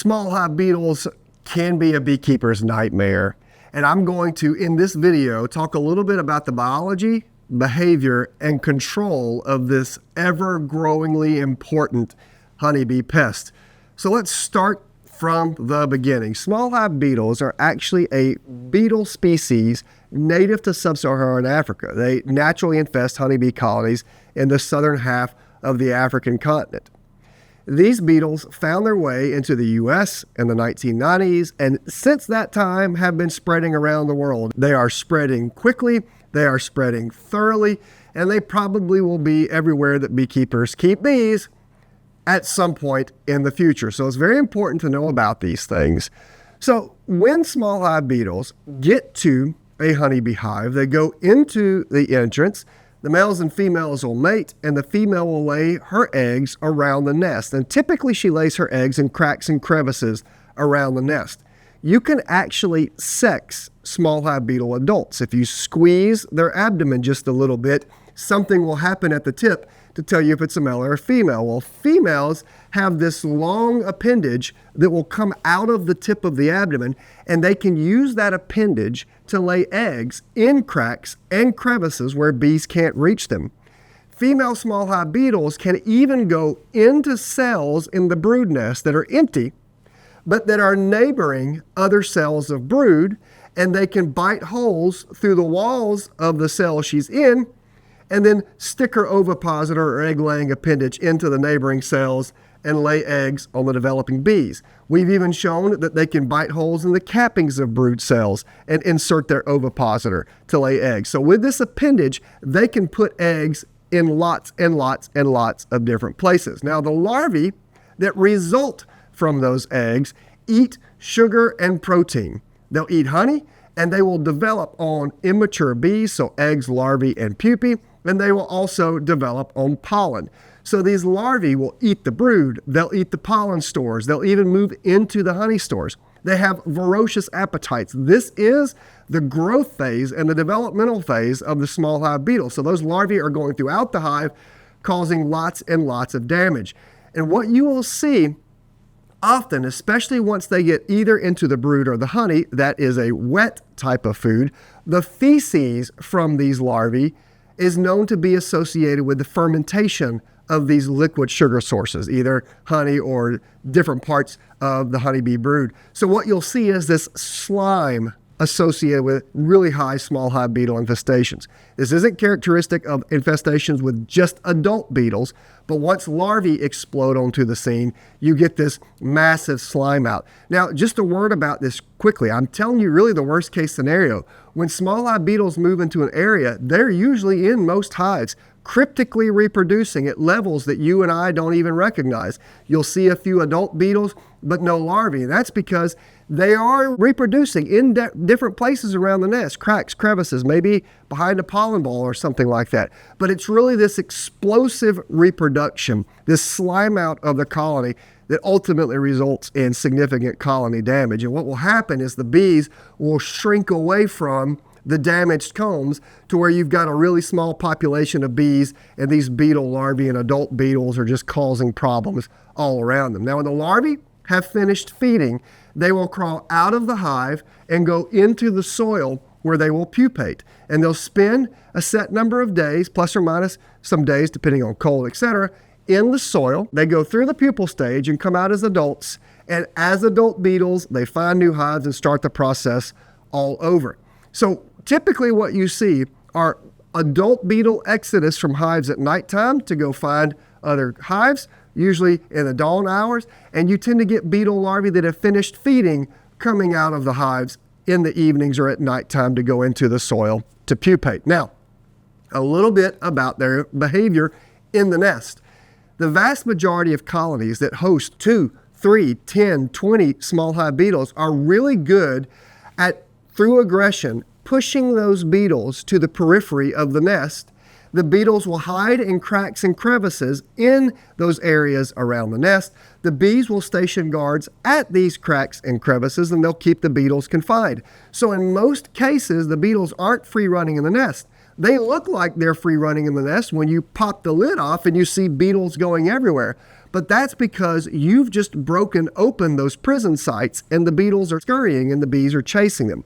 Small hive beetles can be a beekeeper's nightmare, and I'm going to, in this video, talk a little bit about the biology, behavior, and control of this ever-growingly important honeybee pest. So let's start from the beginning. Small hive beetles are actually a beetle species native to sub-Saharan Africa. They naturally infest honeybee colonies in the southern half of the African continent. These beetles found their way into the U.S. in the 1990s, and since that time have been spreading around the world. They are spreading quickly, they are spreading thoroughly, and they probably will be everywhere that beekeepers keep bees at some point in the future. So it's very important to know about these things. So when small hive beetles get to a honeybee hive, they go into the entrance. The males and females will mate, and the female will lay her eggs around the nest. And typically she lays her eggs in cracks and crevices around the nest. You can actually sex small hive beetle adults. If you squeeze their abdomen just a little bit, something will happen at the tip to tell you if it's a male or a female. Well, females have this long appendage that will come out of the tip of the abdomen, and they can use that appendage to lay eggs in cracks and crevices where bees can't reach them. Female small hive beetles can even go into cells in the brood nest that are empty, but that are neighboring other cells of brood, and they can bite holes through the walls of the cell she's in, and then stick her ovipositor or egg-laying appendage into the neighboring cells and lay eggs on the developing bees. We've even shown that they can bite holes in the cappings of brood cells and insert their ovipositor to lay eggs. So with this appendage, they can put eggs in lots and lots and lots of different places. Now, the larvae that result from those eggs eat sugar and protein. They'll eat honey, and they will develop on immature bees, so eggs, larvae, and pupae, and they will also develop on pollen. So these larvae will eat the brood, they'll eat the pollen stores, they'll even move into the honey stores. They have voracious appetites. This is the growth phase and the developmental phase of the small hive beetle. So those larvae are going throughout the hive, causing lots and lots of damage. And what you will see often, especially once they get either into the brood or the honey, that is a wet type of food, the feces from these larvae is known to be associated with the fermentation of these liquid sugar sources, either honey or different parts of the honeybee brood. So what you'll see is this slime associated with really high small hive beetle infestations. This isn't characteristic of infestations with just adult beetles, but once larvae explode onto the scene, you get this massive slime out. Now, just a word about this quickly. I'm telling you really the worst case scenario. When small hive beetles move into an area, they're usually in most hives, cryptically reproducing at levels that you and I don't even recognize. You'll see a few adult beetles, but no larvae. And that's because they are reproducing in different places around the nest, cracks, crevices, maybe behind a pollen ball or something like that. But it's really this explosive reproduction, this slime out of the colony that ultimately results in significant colony damage. And what will happen is the bees will shrink away from the damaged combs to where you've got a really small population of bees, and these beetle larvae and adult beetles are just causing problems all around them. Now, when the larvae have finished feeding, they will crawl out of the hive and go into the soil where they will pupate. And they'll spend a set number of days, plus or minus some days depending on cold, etc., in the soil. They go through the pupal stage and come out as adults. And as adult beetles, they find new hives and start the process all over. So typically what you see are adult beetle exodus from hives at nighttime to go find other hives, usually in the dawn hours, and you tend to get beetle larvae that have finished feeding coming out of the hives in the evenings or at nighttime to go into the soil to pupate. Now, a little bit about their behavior in the nest. The vast majority of colonies that host 2, 3, 10, 20 small hive beetles are really good at, through aggression, pushing those beetles to the periphery of the nest. The beetles will hide in cracks and crevices in those areas around the nest. The bees will station guards at these cracks and crevices, and they'll keep the beetles confined. So in most cases, the beetles aren't free running in the nest. They look like they're free running in the nest when you pop the lid off and you see beetles going everywhere. But that's because you've just broken open those prison sites and the beetles are scurrying and the bees are chasing them.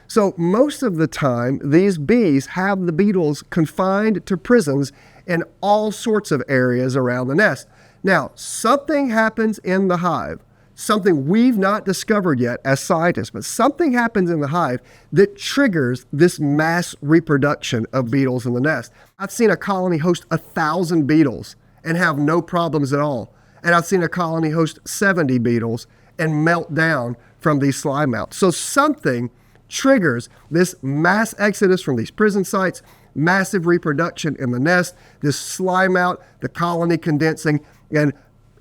So most of the time, these bees have the beetles confined to prisons in all sorts of areas around the nest. Now, something happens in the hive, something we've not discovered yet as scientists, but something happens in the hive that triggers this mass reproduction of beetles in the nest. I've seen a colony host 1,000 beetles and have no problems at all. And I've seen a colony host 70 beetles and melt down from these slime mounts. So something triggers this mass exodus from these prison sites, massive reproduction in the nest, this slime out, the colony condensing, and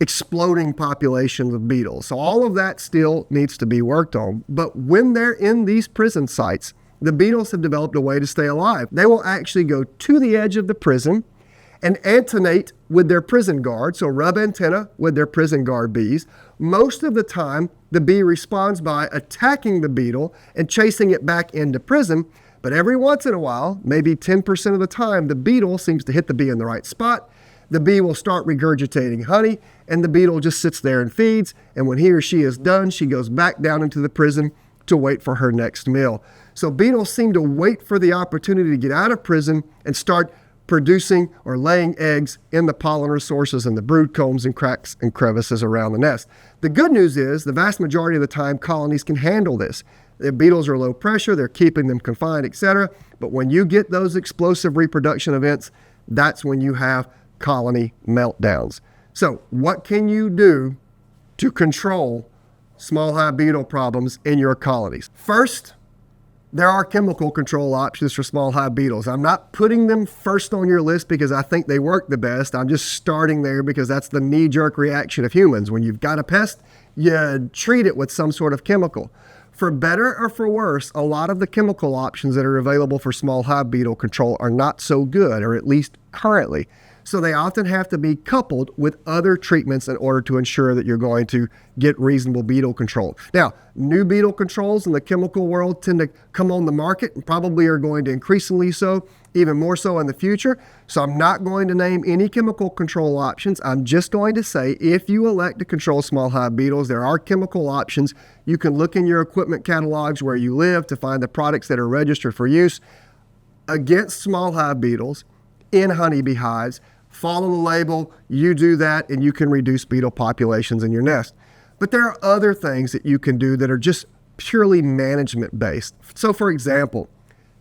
exploding populations of beetles. So all of that still needs to be worked on. But when they're in these prison sites, the beetles have developed a way to stay alive. They will actually go to the edge of the prison and antenate with their prison guard, so rub antenna with their prison guard bees. Most of the time, the bee responds by attacking the beetle and chasing it back into prison, but every once in a while, maybe 10% of the time, the beetle seems to hit the bee in the right spot. The bee will start regurgitating honey, and the beetle just sits there and feeds, and when he or she is done, she goes back down into the prison to wait for her next meal. So beetles seem to wait for the opportunity to get out of prison and start producing or laying eggs in the pollen resources and the brood combs and cracks and crevices around the nest. The good news is the vast majority of the time colonies can handle this. The beetles are low pressure, they're keeping them confined, etc. But when you get those explosive reproduction events, that's when you have colony meltdowns. So what can you do to control small hive beetle problems in your colonies? First, there are chemical control options for small hive beetles. I'm not putting them first on your list because I think they work the best. I'm just starting there because that's the knee-jerk reaction of humans. When you've got a pest, you treat it with some sort of chemical. For better or for worse, a lot of the chemical options that are available for small hive beetle control are not so good, or at least currently. So they often have to be coupled with other treatments in order to ensure that you're going to get reasonable beetle control. Now, new beetle controls in the chemical world tend to come on the market and probably are going to increasingly so, even more so in the future. So I'm not going to name any chemical control options. I'm just going to say if you elect to control small hive beetles, there are chemical options. You can look in your equipment catalogs where you live to find the products that are registered for use against small hive beetles in honeybee hives. Follow the label, you do that, and you can reduce beetle populations in your nest. But there are other things that you can do that are just purely management based. So for example,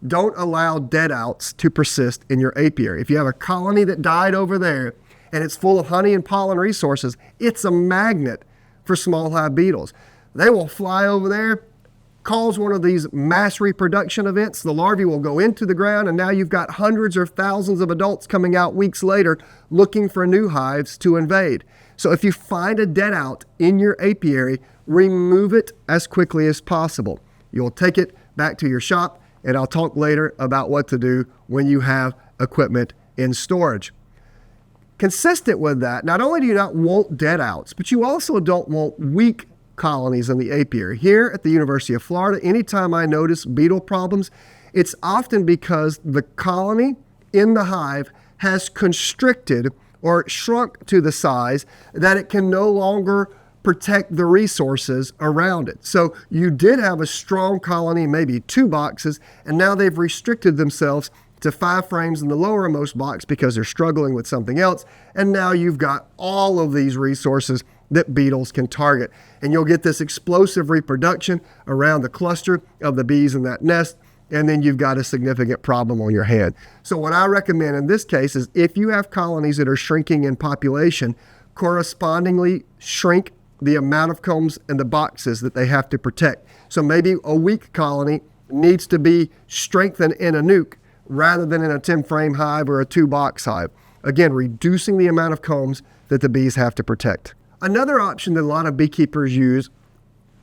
don't allow dead outs to persist in your apiary. If you have a colony that died over there and it's full of honey and pollen resources, it's a magnet for small hive beetles. They will fly over there, cause one of these mass reproduction events. The larvae will go into the ground, and now you've got hundreds or thousands of adults coming out weeks later looking for new hives to invade. So if you find a dead out in your apiary, remove it as quickly as possible. You'll take it back to your shop, and I'll talk later about what to do when you have equipment in storage. Consistent with that, not only do you not want dead outs, but you also don't want weak colonies in the apiary. Here at the University of Florida, anytime I notice beetle problems, it's often because the colony in the hive has constricted or shrunk to the size that it can no longer protect the resources around it. So you did have a strong colony, maybe 2 boxes, and now they've restricted themselves to 5 frames in the lowermost box because they're struggling with something else, and now you've got all of these resources that beetles can target. And you'll get this explosive reproduction around the cluster of the bees in that nest, and then you've got a significant problem on your hand. So what I recommend in this case is if you have colonies that are shrinking in population, correspondingly shrink the amount of combs in the boxes that they have to protect. So maybe a weak colony needs to be strengthened in a nuke rather than in a 10-frame hive or a 2-box hive. Again, reducing the amount of combs that the bees have to protect. Another option that a lot of beekeepers use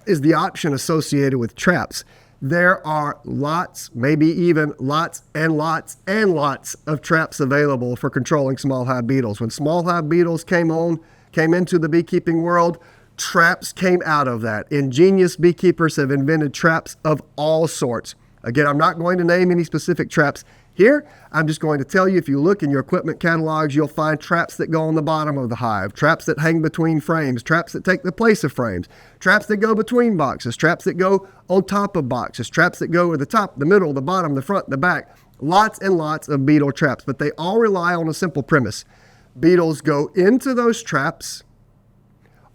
is the option associated with traps. There are lots, maybe even lots and lots and lots of traps available for controlling small hive beetles. When small hive beetles came into the beekeeping world, traps came out of that. Ingenious beekeepers have invented traps of all sorts. Again, I'm not going to name any specific traps Here, I'm just going to tell you, if you look in your equipment catalogs, you'll find traps that go on the bottom of the hive, traps that hang between frames, traps that take the place of frames, traps that go between boxes, traps that go on top of boxes, traps that go at the top, the middle, the bottom, the front, the back. Lots and lots of beetle traps, but they all rely on a simple premise. Beetles go into those traps,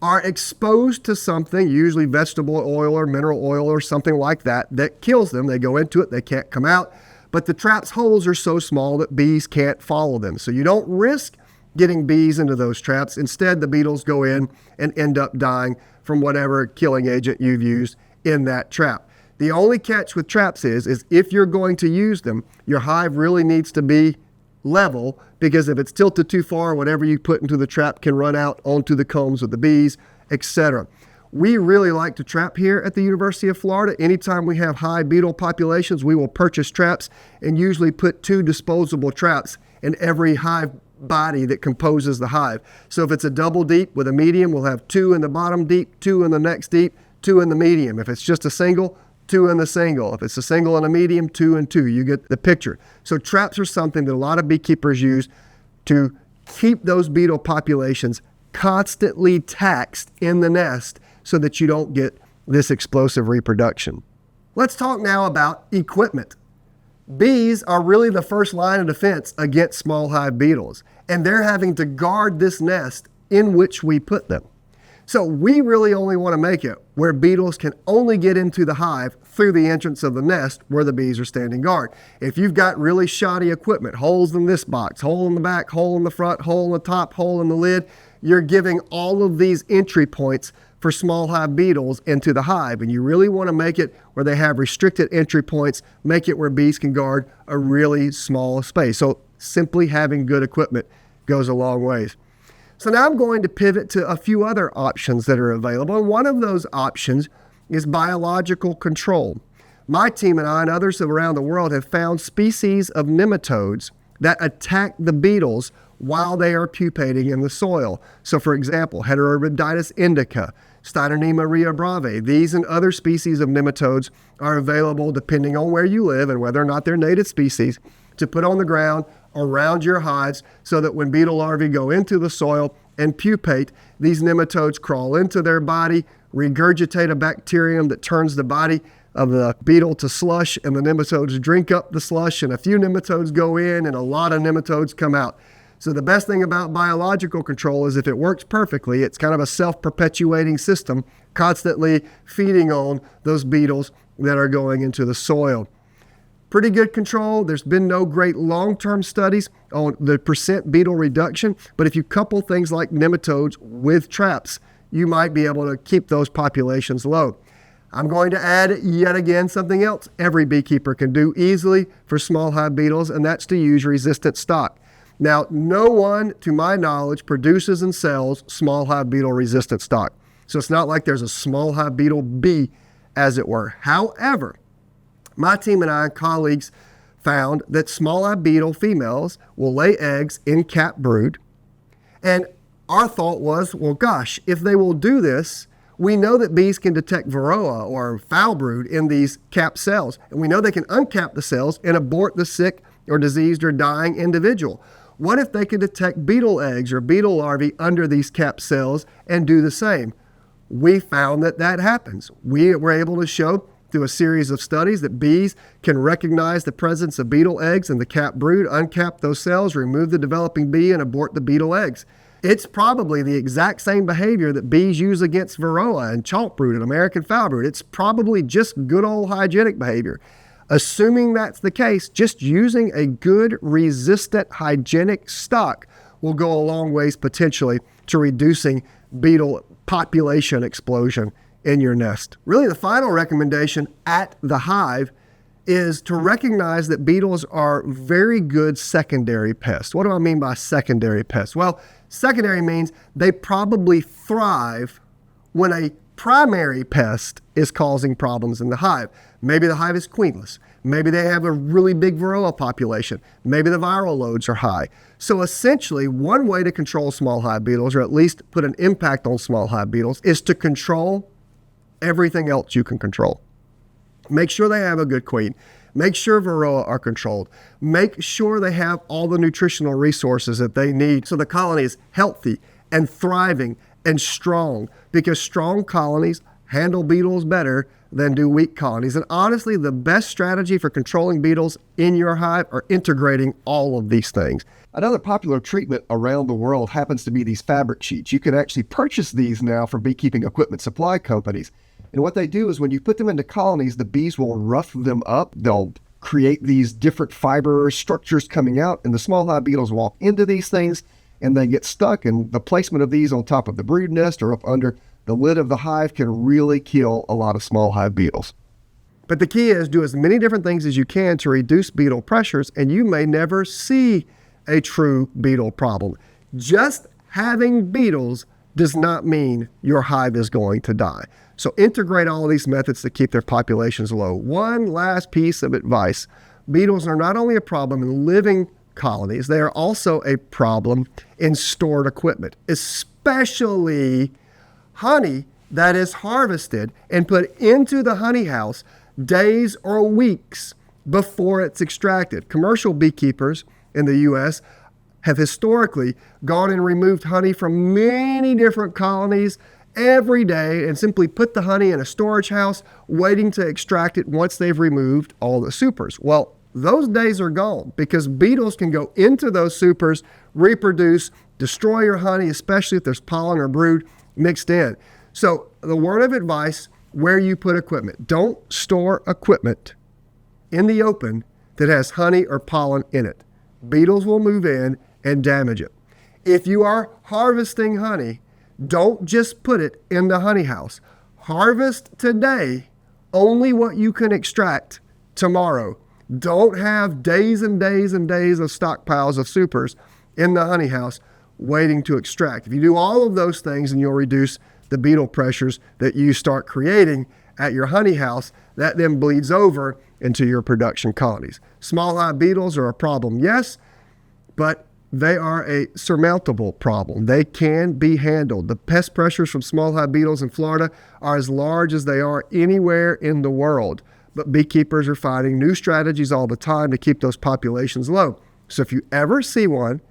are exposed to something, usually vegetable oil or mineral oil or something like that, that kills them. They go into it, they can't come out. But the trap's holes are so small that bees can't follow them. So you don't risk getting bees into those traps. Instead, the beetles go in and end up dying from whatever killing agent you've used in that trap. The only catch with traps is if you're going to use them, your hive really needs to be level, because if it's tilted too far, whatever you put into the trap can run out onto the combs of the bees, etc. We really like to trap here at the University of Florida. Anytime we have high beetle populations, we will purchase traps and usually put 2 disposable traps in every hive body that composes the hive. So if it's a double deep with a medium, we'll have 2 in the bottom deep, 2 in the next deep, 2 in the medium. If it's just a single, 2 in the single. If it's a single and a medium, 2 and 2. You get the picture. So traps are something that a lot of beekeepers use to keep those beetle populations constantly taxed in the nest so that you don't get this explosive reproduction. Let's talk now about equipment. Bees are really the first line of defense against small hive beetles, and they're having to guard this nest in which we put them. So we really only want to make it where beetles can only get into the hive through the entrance of the nest where the bees are standing guard. If you've got really shoddy equipment, holes in this box, hole in the back, hole in the front, hole in the top, hole in the lid, you're giving all of these entry points for small hive beetles into the hive. And you really want to make it where they have restricted entry points, make it where bees can guard a really small space. So simply having good equipment goes a long ways. So now I'm going to pivot to a few other options that are available. And one of those options is biological control. My team and I and others around the world have found species of nematodes that attack the beetles while they are pupating in the soil. So for example, Heterorhabditis indica, Steinernema rheabrave, these and other species of nematodes are available depending on where you live and whether or not they're native species to put on the ground around your hives so that when beetle larvae go into the soil and pupate, these nematodes crawl into their body, regurgitate a bacterium that turns the body of the beetle to slush, and the nematodes drink up the slush, and a few nematodes go in and a lot of nematodes come out. So the best thing about biological control is if it works perfectly, it's kind of a self-perpetuating system, constantly feeding on those beetles that are going into the soil. Pretty good control. There's been no great long-term studies on the percent beetle reduction, but if you couple things like nematodes with traps, you might be able to keep those populations low. I'm going to add yet again something else every beekeeper can do easily for small hive beetles, and that's to use resistant stock. Now, no one, to my knowledge, produces and sells small hive beetle resistant stock. So it's not like there's a small hive beetle bee, as it were. However, my team and I and colleagues found that small hive beetle females will lay eggs in capped brood. And our thought was, well, gosh, if they will do this, we know that bees can detect varroa or foul brood in these capped cells. And we know they can uncap the cells and abort the sick or diseased or dying individual. What if they could detect beetle eggs or beetle larvae under these capped cells and do the same? We found that that happens. We were able to show through a series of studies that bees can recognize the presence of beetle eggs in the capped brood, uncap those cells, remove the developing bee, and abort the beetle eggs. It's probably the exact same behavior that bees use against varroa and chalk brood and American foul brood. It's probably just good old hygienic behavior. Assuming that's the case, just using a good resistant hygienic stock will go a long ways potentially to reducing beetle population explosion in your nest. Really, the final recommendation at the hive is to recognize that beetles are very good secondary pests. What do I mean by secondary pests? Well, secondary means they probably thrive when a primary pest is causing problems in the hive. Maybe the hive is queenless. Maybe they have a really big varroa population. Maybe the viral loads are high. So essentially, one way to control small hive beetles, or at least put an impact on small hive beetles, is to control everything else you can control. Make sure they have a good queen. Make sure varroa are controlled. Make sure they have all the nutritional resources that they need so the colony is healthy and thriving and strong, because strong colonies handle beetles better than do weak colonies. And honestly, the best strategy for controlling beetles in your hive are integrating all of these things. Another popular treatment around the world happens to be these fabric sheets. You can actually purchase these now from beekeeping equipment supply companies. And what they do is when you put them into colonies, the bees will rough them up. They'll create these different fiber structures coming out, and the small hive beetles walk into these things and they get stuck. And the placement of these on top of the brood nest or up under the lid of the hive can really kill a lot of small hive beetles. But the key is do as many different things as you can to reduce beetle pressures, and you may never see a true beetle problem. Just having beetles does not mean your hive is going to die. So integrate all of these methods to keep their populations low. One last piece of advice. Beetles are not only a problem in living colonies, they are also a problem in stored equipment, especially honey that is harvested and put into the honey house days or weeks before it's extracted. Commercial beekeepers in the U.S. have historically gone and removed honey from many different colonies every day and simply put the honey in a storage house waiting to extract it once they've removed all the supers. Well, those days are gone because beetles can go into those supers, reproduce, destroy your honey, especially if there's pollen or brood mixed in. So the word of advice, where you put equipment. Don't store equipment in the open that has honey or pollen in it. Beetles will move in and damage it. If you are harvesting honey, don't just put it in the honey house. Harvest today only what you can extract tomorrow. Don't have days and days and days of stockpiles of supers in the honey house waiting to extract. If you do all of those things, then you'll reduce the beetle pressures that you start creating at your honey house. That then bleeds over into your production colonies. Small hive beetles are a problem, yes, but they are a surmountable problem. They can be handled. The pest pressures from small hive beetles in Florida are as large as they are anywhere in the world. But beekeepers are finding new strategies all the time to keep those populations low. So if you ever see one,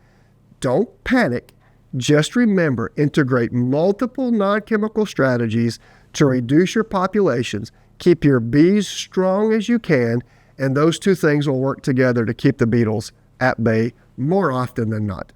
don't panic. Just remember, integrate multiple non-chemical strategies to reduce your populations, keep your bees strong as you can, and those two things will work together to keep the beetles at bay more often than not.